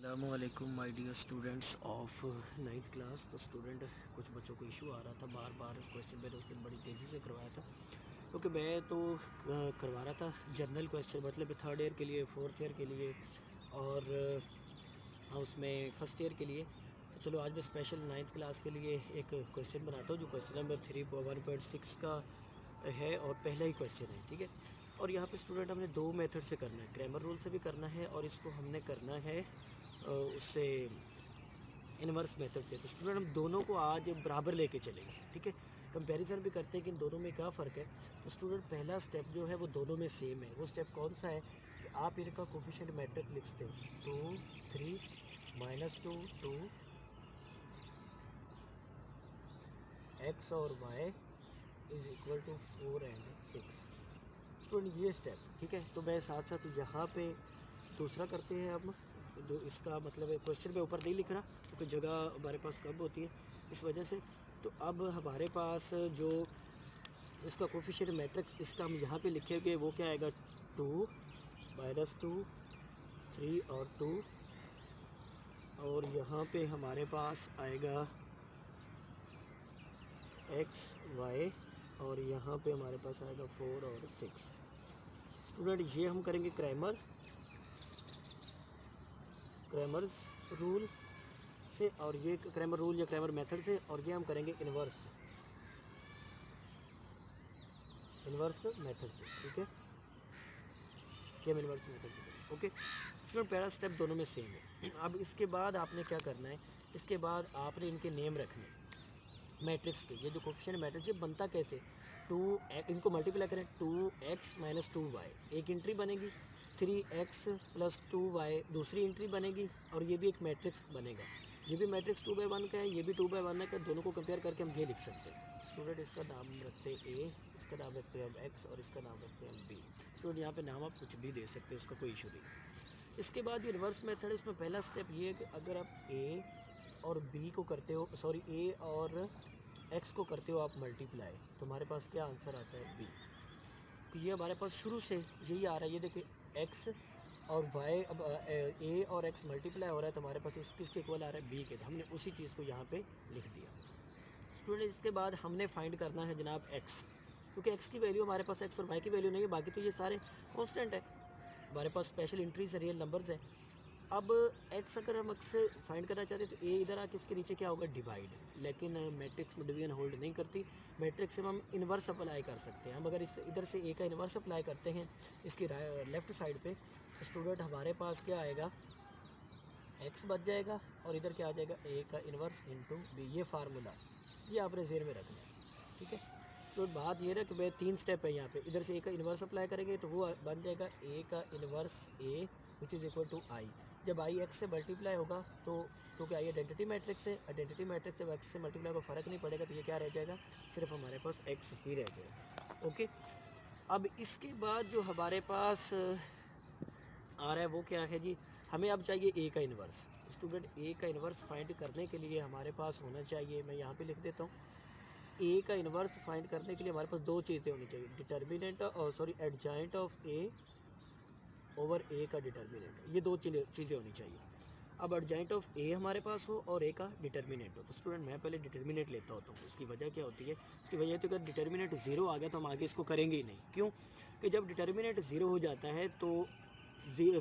अस्सलामुअलैकुम my dear students of ninth class. तो student कुछ बच्चों को इशू आ रहा था, बार बार क्वेश्चन मैंने उस दिन बड़ी तेज़ी से करवाया था क्योंकि मैं तो करवा रहा था जनरल क्वेश्चन, मतलब थर्ड ईयर के लिए, फोर्थ ईयर के लिए और उसमें फर्स्ट ईयर के लिए। तो चलो आज मैं स्पेशल नाइन्थ क्लास के लिए एक क्वेश्चन बनाता हूँ जो क्वेश्चन नंबर 3.1.6 का है और पहला ही क्वेश्चन है, ठीक है। और यहाँ पे स्टूडेंट हमने दो मेथड से करना है, ग्रामर रूल से भी करना है और इसको हमने करना है उससे इन्वर्स मेथड से। तो स्टूडेंट हम दोनों को आज बराबर लेके चलेंगे, ठीक है। कंपैरिजन भी करते हैं कि इन दोनों में क्या फ़र्क है। तो स्टूडेंट पहला स्टेप जो है वो दोनों में सेम है। वो स्टेप कौन सा है कि आप इनका कोफिशिएंट मैट्रिक्स लिखते हैं 2 3 -2 2 x और y is equal to 4 and 6। Student ये स्टेप, ठीक है। तो मैं साथ साथ यहाँ पे दूसरा करते हैं। अब जो इसका मतलब है क्वेश्चन में ऊपर नहीं लिख रहा क्योंकि जगह हमारे पास कम होती है इस वजह से। तो अब हमारे पास जो इसका कोफिशिएंट मैट्रिक्स इसका हम यहाँ पे लिखेंगे वो क्या आएगा 2 -2 3 और 2 और यहाँ पे हमारे पास आएगा x y और यहाँ पे हमारे पास आएगा 4 और 6। स्टूडेंट ये हम करेंगे क्रैमर्स रूल से और ये क्रैमर रूल या क्रैमर मेथड से, और ये हम करेंगे इन्वर्स मेथड से, ठीक है। ये हम इन्वर्स मेथड से करेंगे, ओके। स्टूडेंट पहला स्टेप दोनों में सेम है। अब इसके बाद आपने क्या करना है, इसके बाद आपने इनके नेम रखने हैं मैट्रिक्स के। ये जो कोफिशिएंट मैट्रिक्स ये बनता कैसे, इनको मल्टीप्लाई करें 2x - 2y एक एंट्री बनेगी, 3x + 2y दूसरी एंट्री बनेगी और ये भी एक मैट्रिक्स बनेगा। ये भी मैट्रिक्स 2/1 का है, ये भी 2/1 का। दोनों को कंपेयर करके हम ये लिख सकते हैं। स्टूडेंट इसका नाम रखते हैं a, इसका नाम रखते हैं हम x और इसका नाम रखते हैं हम b। स्टूडेंट यहाँ पे नाम आप कुछ भी दे सकते हैं, उसका कोई इशू नहीं। इसके बाद ये रिवर्स मेथड है। इसमें पहला स्टेप ये है कि अगर आप a और b को करते हो, सॉरी a और x को करते हो आप मल्टीप्लाई, तो हमारे पास क्या आंसर आता है b। तो ये हमारे पास शुरू से यही आ रहा है। ये देखिए x और y, अब a और x मल्टीप्लाई हो रहा है तो हमारे पास इस किसके इक्वल आ रहा है b के। तो हमने उसी चीज़ को यहाँ पे लिख दिया। स्टूडेंट इसके बाद हमने फाइंड करना है जनाब x, क्योंकि x की वैल्यू हमारे पास x और y की वैल्यू नहीं है, बाकी तो ये सारे कॉन्स्टेंट है। हमारे पास स्पेशल इंट्रीज रियल नंबर्स है। अब x अगर हम x फाइंड करना चाहते हैं तो a इधर आके इसके नीचे क्या होगा डिवाइड, लेकिन मैट्रिक्स में डिवीजन होल्ड नहीं करती। मैट्रिक्स से हम इन्वर्स अप्लाई कर सकते हैं। हम अगर इस इधर से a का इन्वर्स अप्लाई करते हैं इसकी लेफ़्ट साइड पे, तो स्टूडेंट हमारे पास क्या आएगा x बच जाएगा और इधर क्या आ जाएगा a का इन्वर्स इंटू b। ये फार्मूला ये आपने जेर में रखना है, ठीक है। सो बात ये ना कि भाई 3 स्टेप है यहाँ पे। इधर से a का इन्वर्स अप्लाई करेंगे तो वो बन जाएगा a का inverse a which is equal to i। जब i x से मल्टीप्लाई होगा तो क्योंकि i आइडेंटिटी मैट्रिक्स है, आइडेंटिटी मैट्रिक्स जब x से मल्टीप्लाई को फ़र्क नहीं पड़ेगा तो ये क्या रह जाएगा, सिर्फ हमारे पास x ही रह जाएगा, ओके। अब इसके बाद जो हमारे पास आ रहा है वो क्या है जी, हमें अब चाहिए a का इन्वर्स। स्टूडेंट a का इन्वर्स फाइंड करने के लिए हमारे पास होना चाहिए, मैं यहाँ पे लिख देता हूँ, a का इन्वर्स फाइंड करने के लिए हमारे पास दो चीज़ें होनी चाहिए, डिटर्मिनेंट और sorry adjoint of a over a का डिटर्मिनेंट। ये दो चीज़ें होनी चाहिए। अब एडजॉइंट ऑफ a हमारे पास हो और a का डिटर्मिनेंट हो। तो स्टूडेंट मैं पहले डिटर्मिनेंट लेता होता हूँ। उसकी वजह क्या होती है, उसकी वजह तो अगर डिटर्मिनेंट 0 आ गया तो हम आगे इसको करेंगे ही नहीं। क्यों कि जब डिटर्मिनेंट 0 हो जाता है तो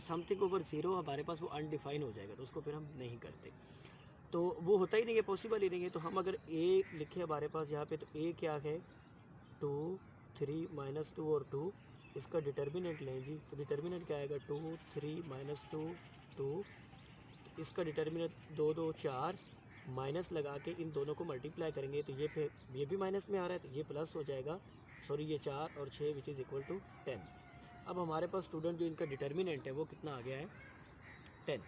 समथिंग ओवर 0 हमारे पास वो अनडिफाइन हो जाएगा, तो उसको फिर हम नहीं करते। तो वो होता ही नहीं है, पॉसिबल ही नहीं है। तो हम अगर a लिखे हमारे पास यहाँ पे, तो a क्या है 2 3 -2 और 2, इसका डिटर्मिनेंट लें जी। तो डिटर्मिनेंट क्या आएगा 2 3 -2 2, इसका डिटर्मिनेंट 2 2 4, माइनस लगा के इन दोनों को मल्टीप्लाई करेंगे तो ये फिर ये भी माइनस में आ रहा है तो ये प्लस हो जाएगा, सॉरी ये 4 और 6 विच इज़ इक्वल टू 10। अब हमारे पास स्टूडेंट जो इनका डिटर्मिनेंट है वो कितना आ गया है 10।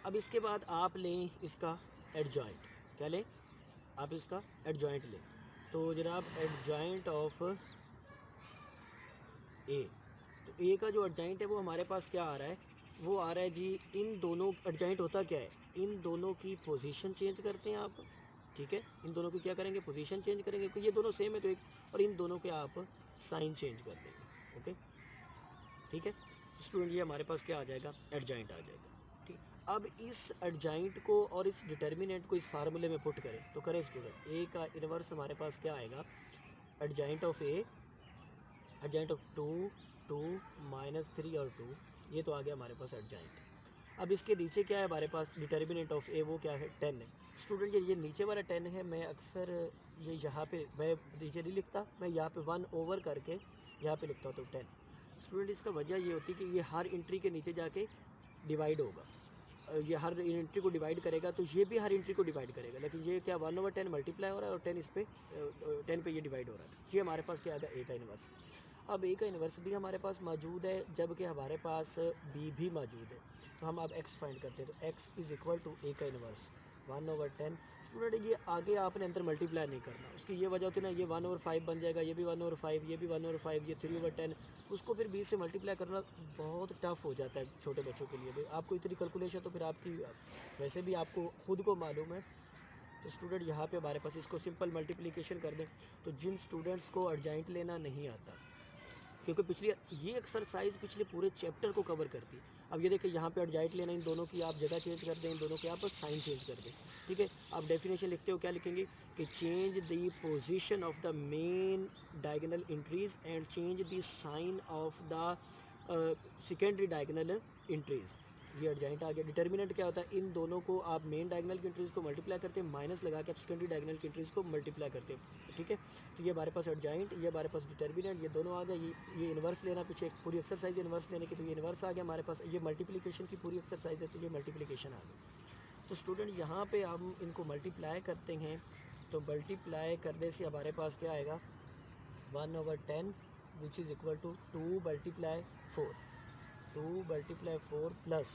अब इसके बाद आप लें इसका एडजॉइंट, क्या लें आप इसका एडजॉइंट लें। तो जनाब एडजॉइंट ऑफ ए, तो ए का जो एडजॉइंट है वो हमारे पास क्या आ रहा है, वो आ रहा है जी, इन दोनों एडजॉइंट होता क्या है, इन दोनों की पोजीशन चेंज करते हैं आप, ठीक है। इन दोनों की क्या करेंगे, पोजीशन चेंज करेंगे क्योंकि ये दोनों सेम है तो एक, और इन दोनों के आप साइन चेंज कर देंगे, ओके, ठीक है। तो स्टूडेंट ये हमारे पास क्या आ जाएगा, एडजॉइंट आ जाएगा, ठीक। अब इस एडजाइंट को और इस डिटर्मिनेंट को इस फार्मूले में पुट करें तो करें स्टूडेंट, ए का इन्वर्स हमारे पास क्या आएगा, adjoint of A, adjoint of 2 2 -3 और 2, ये तो आ गया हमारे पास एडजाइंट। अब इसके नीचे क्या है हमारे पास, डिटर्मिनेंट ऑफ ए, वो क्या है 10 है। स्टूडेंट ये नीचे वाला 10 है, मैं अक्सर ये यहाँ पे मैं नीचे नहीं लिखता, मैं यहाँ पे 1 ओवर करके यहाँ पे लिखता हूँ तो 10। स्टूडेंट इसका वजह ये होती है कि ये हर एंट्री के नीचे जाके डिवाइड होगा, ये हर एंट्री को डिवाइड करेगा, तो ये भी हर एंट्री को डिवाइड करेगा, लेकिन ये क्या 1/10 मल्टीप्लाई हो रहा है और 10 इस पे 10 पे ये डिवाइड हो रहा है। ये हमारे पास क्या आ गया, ए का इन्वर्स। अब ए का इन्वर्स भी हमारे पास मौजूद है, जबकि हमारे पास बी भी मौजूद है, तो हम अब एक्स फाइंड करते हैं। तो एक्स इज़ इक्वल टू ए का इन्वर्स 1/10। स्टूडेंट ये आगे आपने अंदर मल्टीप्लाई नहीं करना, उसकी ये वजह होती है ना, ये 1/5 बन जाएगा, ये भी 1/5, ये भी 1/5, ये 3/10, उसको फिर 20 से मल्टीप्लाई करना बहुत टफ हो जाता है छोटे बच्चों के लिए भी। आपको इतनी कैलकुलेशन तो फिर आपकी वैसे भी आपको खुद को मालूम है। तो स्टूडेंट यहाँ पे हमारे पास इसको सिंपल मल्टीप्लिकेशन कर दें। तो जिन स्टूडेंट्स को एडजाइंट लेना नहीं आता, क्योंकि पिछली ये एक्सरसाइज पिछले पूरे चैप्टर को कवर करती है। अब ये देखिए यहाँ पे एडजाइंट लेना, इन दोनों की आप जगह चेंज कर दें, इन दोनों के आप बस साइन चेंज कर दें, ठीक है। आप डेफिनेशन लिखते हो, क्या लिखेंगे कि change the position of the main diagonal entries and change the sign of the secondary diagonal entries. ये एडजाइंट आ गया। डिटर्मिनेंट क्या होता है, इन दोनों को आप मेन डायगोनल की एंट्रीज़ को मल्टीप्लाई करते हैं, माइनस लगा के आप सेकेंडरी डायगोनल की एंट्रीज़ को मल्टीप्लाई करते हैं, ठीक है। तो ये हमारे पास एडजाइंट, ये हमारे पास डिटर्मिनेंट, ये दोनों आ गए। ये इन्वर्स लेना, पीछे एक पूरी एक्सरसाइज इन्वर्स लेने की, तो ये इन्वर्स आ गया हमारे पास। ये मल्टीप्लिकेशन की पूरी एक्सरसाइज है, तो ये मल्टीप्लिकेशन आ गई। तो स्टूडेंट यहाँ पर हम इनको मल्टीप्लाई करते हैं, तो मल्टीप्लाई करने से हमारे पास क्या आएगा, 1/10 which is equal to 2 × 4, 2 × 4 plus.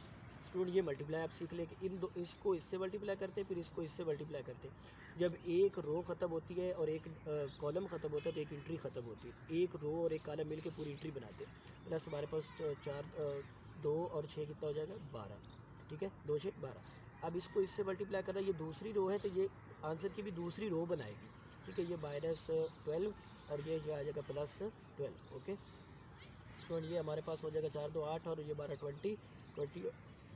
Student ये मल्टीप्लाई आप सीख लें कि इन दो, इसको इससे मल्टीप्लाई करते हैं, फिर इसको इससे मल्टीप्लाई करते हैं। जब एक रो ख़त्म होती है और एक कॉलम ख़त्म होता है तो एक एंट्री ख़त्म होती है। एक रो और एक कॉलम मिलकर पूरी एंट्री बनाते हैं। प्लस हमारे पास 2 और 6 कितना हो जाएगा, 12, ठीक है, 2 6 12। अब इसको इससे मल्टीप्लाई करना, ये दूसरी रो है तो ये आंसर की भी दूसरी रो बनाएगी, ठीक है। ये -12 और ये आ जाएगा +12, ओके। स्टूडेंट ये हमारे पास हो जाएगा 4 2 8 और ये 12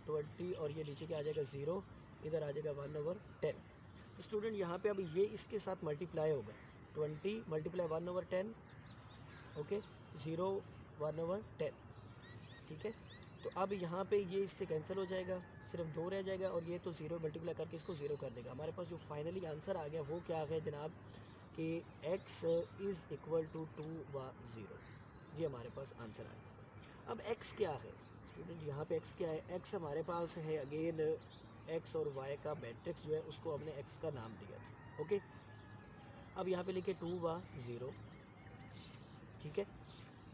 20 और ये नीचे क्या आ जाएगा 0, इधर आ जाएगा 1/10। तो स्टूडेंट यहाँ पे अब ये इसके साथ मल्टीप्लाई होगा, 20 × 1/10, ओके, 0 1/10, ठीक है। तो अब यहाँ पे ये इससे कैंसिल हो जाएगा, सिर्फ 2 रह जाएगा और ये तो 0 मल्टीप्लाई करके इसको 0 कर देगा। हमारे पास जो फाइनली आंसर आ गया वो क्या आ गया जनाब, कि x इज़ इक्वल टू 2 व 0। ये हमारे पास आंसर आ गया। अब x क्या है स्टूडेंट, यहाँ पे x क्या है, x हमारे पास है अगेन x और y का मैट्रिक्स जो है उसको हमने x का नाम दिया था, ओके। अब यहाँ पे लिखे 2 व 0, ठीक है।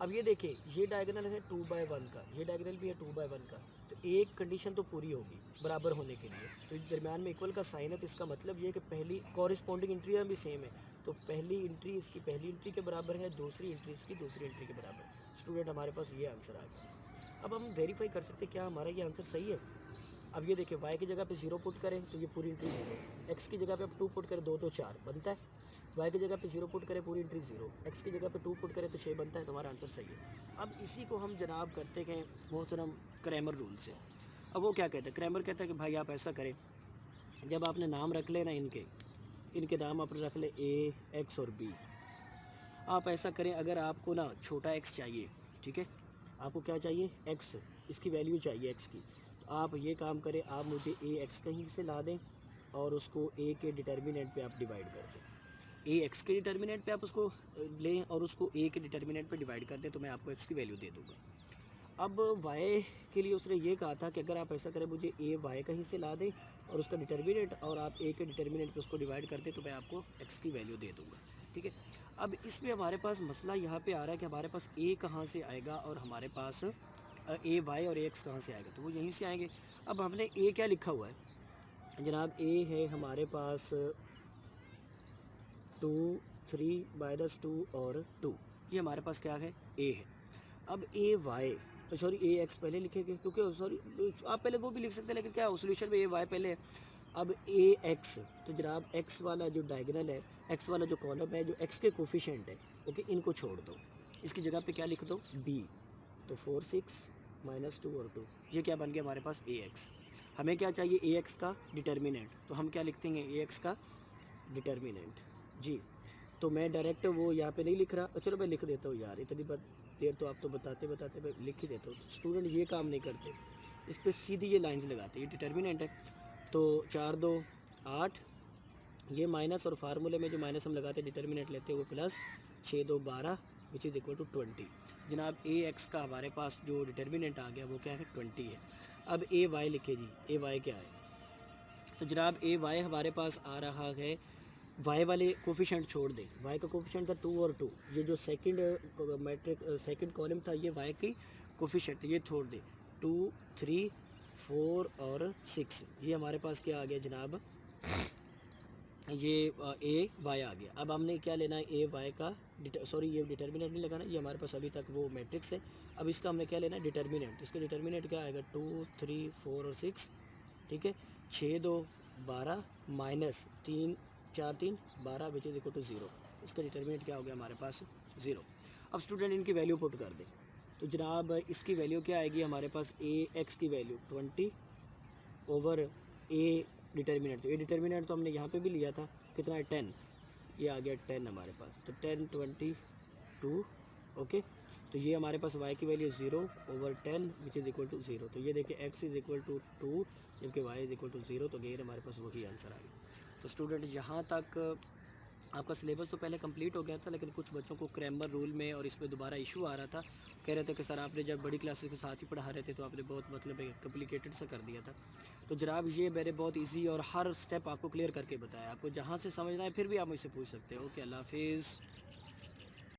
अब ये देखिए ये डायगोनल है 2/1 का, ये डायगोनल भी है 2/1 का, तो एक कंडीशन तो पूरी होगी बराबर होने के लिए, तो दरम्यान में इक्वल का साइन है, तो इसका मतलब ये है कि पहली कॉरिस्पॉन्डिंग एंट्री भी सेम है, तो पहली एंट्री इसकी पहली एंट्री के बराबर है, दूसरी एंट्री इसकी दूसरी एंट्री के बराबर। स्टूडेंट हमारे पास ये आंसर आ गया। अब हम वेरीफाई कर सकते हैं क्या हमारा ये आंसर सही है। अब ये देखिए y की जगह पे 0 पुट करें तो ये पूरी एंट्री 0, x की जगह पे अब 2 पुट करें 2 2 4 बनता है, y की जगह पे 0 पुट करें पूरी एंट्री 0, x की जगह पे 2 पुट करें तो 6 बनता है, तो हमारा आंसर सही है। अब इसी को हम जनाब करते हैं मोहतरम क्रैमर रूल से। अब वो क्या कहता है, क्रैमर कहता है कि भाई आप ऐसा करें, जब आपने नाम रख ले ना इनके नाम आपने रख ले a, x और b, आप ऐसा करें अगर आपको ना छोटा x चाहिए, ठीक है, आपको क्या चाहिए x, इसकी वैल्यू चाहिए x की, तो आप ये काम करें, आप मुझे a x कहीं से ला दें और उसको a के डिटर्मिनेंट पे आप डिवाइड कर दें। a x के डिटर्मिनेंट पे आप उसको लें और उसको a के डिटर्मिनेंट पे डिवाइड कर दें, तो मैं आपको x की वैल्यू दे दूँगा। अब y के लिए उसने ये कहा था कि अगर आप ऐसा करें मुझे a y कहीं से ला दें और उसका डिटर्मिनेंट और आप a के डिटर्मिनेंट पे उसको डिवाइड कर दें, तो मैं आपको x की वैल्यू दे दूँगा, ठीक है। अब इसमें हमारे पास मसला यहाँ पे आ रहा है कि हमारे पास a कहाँ से आएगा और हमारे पास a y और a x कहाँ से आएगा, तो वो यहीं से आएंगे। अब हमने a क्या लिखा हुआ है जनाब, a है हमारे पास 2 3 -2 और 2, ये हमारे पास क्या है a है। अब a y sorry a x पहले लिखेंगे, क्योंकि सॉरी आप पहले वो भी लिख सकते हैं, लेकिन क्या सोल्यूशन में a y पहले है। अब a x, तो जनाब x वाला जो डायगोनल है, x वाला जो कॉलम है, जो x के कोफिशिएंट है, ओके, इनको छोड़ दो, इसकी जगह पे क्या लिख दो b, तो 4 6 -2 और 2, ये क्या बन गया हमारे पास a x। हमें क्या चाहिए, ए एक्स का डिटर्मिनेंट, तो हम क्या लिख देंगे, ए एक्स का डिटर्मिनेंट जी। तो मैं डायरेक्ट वो यहाँ पे नहीं लिख रहा, चलो मैं लिख देता हूँ यार, इतनी देर तो आप तो बताते बताते मैं लिख ही देता हूँ। स्टूडेंट ये काम नहीं करते, इस पर सीधी ये लाइंस लगाते, ये डिटर्मिनेंट है। तो 4 2 8, ये माइनस, और फार्मूले में जो माइनस हम लगाते हैं डिटर्मिनेंट लेते हुए plus, 6 2 12 which is equal to 20। जनाब ए एक्स का हमारे पास जो डिटर्मिनेंट आ गया वो क्या है, 20 है। अब ए वाई लिखे जी, ए वाई क्या है, तो जनाब ए वाई हमारे पास आ रहा है, वाई वाले कोफिशेंट छोड़ दें, वाई का कोफिशेंट था 2 और 2, ये जो सेकंड मैट्रिक सेकंड कॉलम था ये वाई की कोफिशेंट, ये छोड़ दें, 2 3 4 और 6, ये हमारे पास क्या आ गया जनाब, ये ए वाई आ गया। अब हमने क्या लेना है, ए वाई का सॉरी ये डिटर्मिनेंट नहीं लगाना, ये हमारे पास अभी तक वो मैट्रिक्स है। अब इसका हमने क्या लेना है, डिटर्मिनेंट, इसका डिटर्मिनेंट क्या आएगा, 2 3 4 और 6, ठीक है। 6 2 12 minus 3 4 3 12 which is equal to 0, इसका डिटर्मिनेंट क्या हो गया हमारे पास, 0। अब स्टूडेंट इनकी वैल्यू पुट कर दें, तो जनाब इसकी वैल्यू क्या आएगी हमारे पास, ए एक्स की वैल्यू 20 ओवर ए डिटर्मिनेंट, तो ए डिटर्मिनेंट तो हमने यहाँ पे भी लिया था, कितना है 10, ये आ गया 10 हमारे पास, तो 10 22 ओके। तो ये हमारे पास y की value 0 over 10 which is equal to 0, तो ये देखिए x इज़ इक्वल टू 2 जबकि y इज़ इक्वल टू 0, तो अगेन हमारे पास वही आंसर आ गया। तो स्टूडेंट यहाँ तक आपका सिलेबस तो पहले कंप्लीट हो गया था, लेकिन कुछ बच्चों को क्रैमर रूल में और इसमें दोबारा इशू आ रहा था, कह रहे थे कि सर आपने जब बड़ी क्लासेस के साथ ही पढ़ा रहे थे तो आपने बहुत मतलब कम्प्लिकेटेड सा कर दिया था। तो जनाब ये मैंने बहुत इजी और हर स्टेप आपको क्लियर करके बताया, आपको जहाँ से समझना है फिर भी आप मुझसे पूछ सकते हो। ओके, अल्लाह हाफिज़।